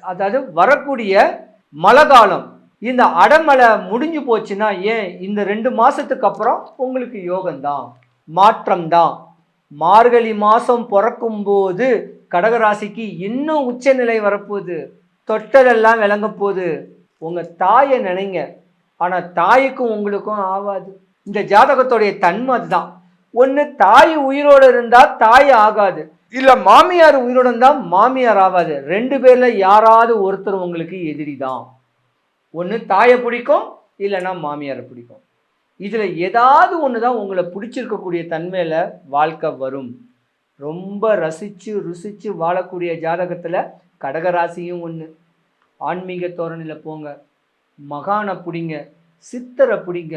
அதாவது வரக்கூடிய மழை காலம், இந்த அடமழை முடிஞ்சு போச்சுன்னா ஏன் இந்த 2 மாசத்துக்கு அப்புறம் உங்களுக்கு யோகம்தான், மாற்றம்தான். மார்கழி மாசம் பிறக்கும் போது கடகராசிக்கு இன்னும் உச்சநிலை வரப்போகுது. தொட்டதெல்லாம் விளங்க போகுது. உங்க தாயை நினைங்க. ஆனா தாய்க்கும் உங்களுக்கும் ஆகாது. இந்த ஜாதகத்துடைய தன்மை அதுதான். ஒன்று தாய் உயிரோடு இருந்தா தாய் ஆகாது, இல்ல மாமியார் உயிரோடு இருந்தா மாமியார் ஆகாது. 2 பேர்ல யாராவது ஒருத்தர் உங்களுக்கு எதிரி தான். ஒன்று தாயை பிடிக்கும், இல்லைன்னா மாமியாரை பிடிக்கும். இதுல ஏதாவது ஒன்று தான் உங்களை பிடிச்சிருக்கக்கூடிய தன்மையில வாழ்க்கை வரும். ரொம்ப ரசிச்சு ருசிச்சு வாழக்கூடிய ஜாதகத்துல கடகராசியும் ஒன்று. ஆன்மீக தோரணையில் போங்க, மகானை பிடிங்க, சித்தரை பிடிங்க,